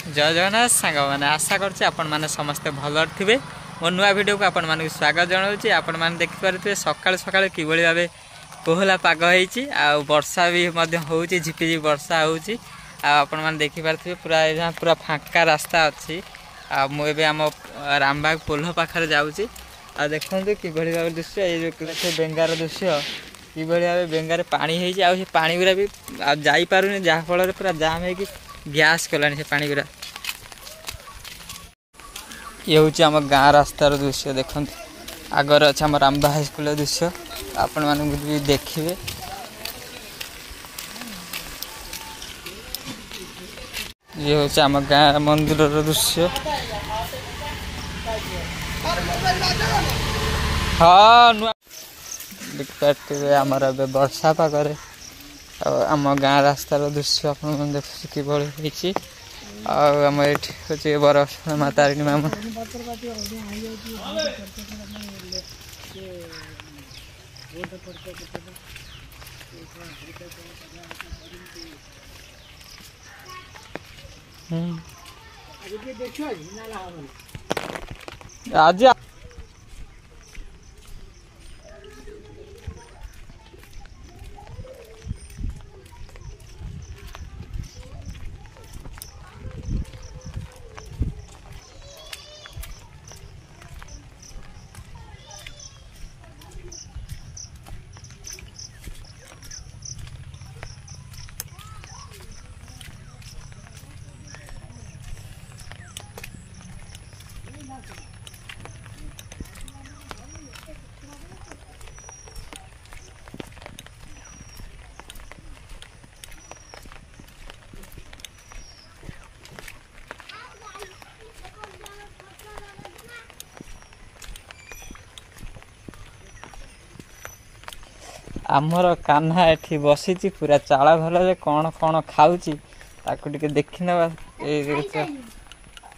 जय जगन्नाथ सांग मैंने आशा कर समस्ते भल थे मो नुआ भिडियो को आपण मानक स्वागत जनाऊँगी आपण मैंने देखिपे सकाल सकाल कि भाव कोहला पाग हो वर्षा भी हो झिपिझिपि वर्षा होने देखिपे पूरा यहाँ पूरा फाँका रास्ता अच्छी मुझे आम रामबाग पोल पाखे जाऊँगी आ देखते कि भाव दृश्य ये बेंगार दृश्य कि भाव बेंगार पानी हो पानी गुरा भी जापारे जहाँफल पूरा जाम हो गैस कलानी से पानी गुरा ये हूँ आम गाँ रास्तार दृश्य देखते आगर अच्छे आम रामबा हाईस्कल दृश्य आपण मानक भी देखिए ये हूँ आम गाँ मंदिर दृश्य हाँ देखिए आमर ए वर्षा पागे आम गाँ रास्तार दृश्य आप देखिए कि आम ये बरफा माँ तारिणी माँ आज आमर कान्हा एठी बसी पूरा चाला भल कौन कौन खाऊँ ताकू टे देखी ना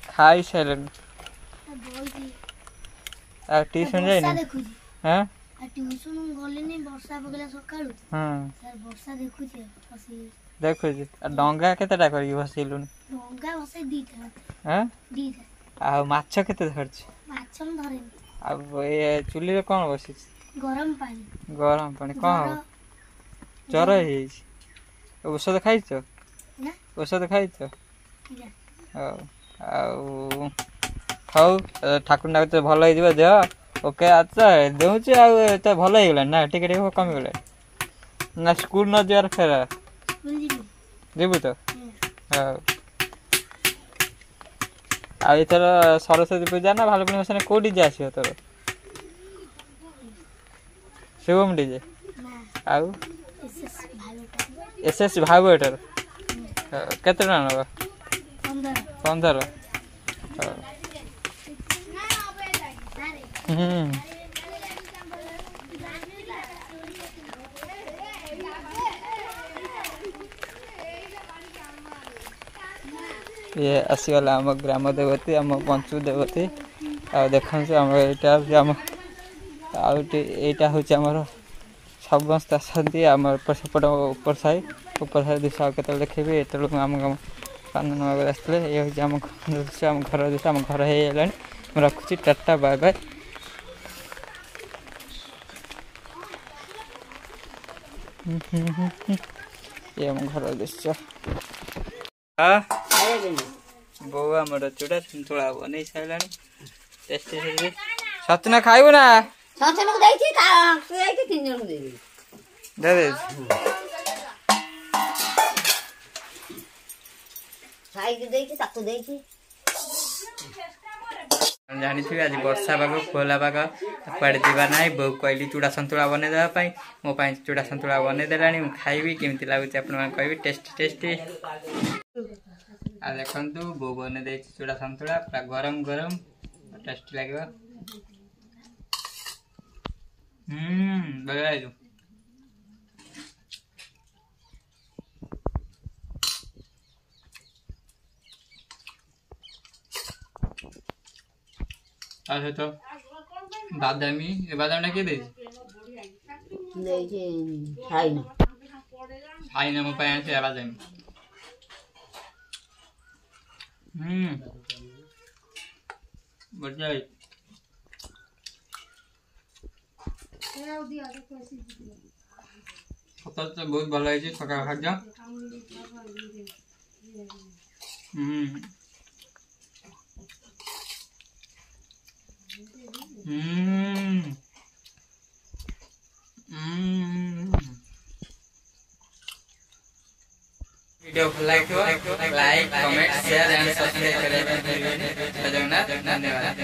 खाई सारे ट्यूशन जाए देखु डंगा केतेटा कर भसैलु माछ केते धरछ चुली कौन बसी गरम पानी कौन जर औषध खाई औषध खाई खाऊ ठाकुर ना तो भल हो देह ओके अच्छा देचे भल हो गला ना टिके कमिगला ना स्कूल न जार फेर जीवु तो आर सरस्वती पूजा ना भालुकणी मसने कौटी जे आस तोर शिवम डीजे आउ एस भावेटर केते ना 15 ये आसीगला आम ग्राम देवती आम पंचु देवती आ देखा आम यहाँ हूँ आमर समस्त आसती आम सेपट ऊपर साई दिशा के देखेबी एत आम कानून आसते ये हूँ आम दृश्य आम घर दृश्य आम घर हो रखुची टाटा बाय बाय। ये आम घर दृश्य बो आम चूड़ा सन्तुला बन सारा टेस्टी सतना खाइबू ना जानी आज वर्षा पाग कोहला पाग कड़े जाना ना बो कहली चूड़ा सन्तुला बन देवाई मो चूड़ा सन्तुला बन देला खाइबी केमती लगुच कह टेस्टी टेस्टी आ देखु बो बन दे चूड़ा सन्तुला पूरा गरम गरम टेस्टी लगे बढ़िया तो बादामी बादाम किए दे खाई ना मो बादामी बढ़िया है। सतर तो बहुत भल है सकाल खाद्य। वीडियो भल like comment share and subscribe करें। धन्यवाद।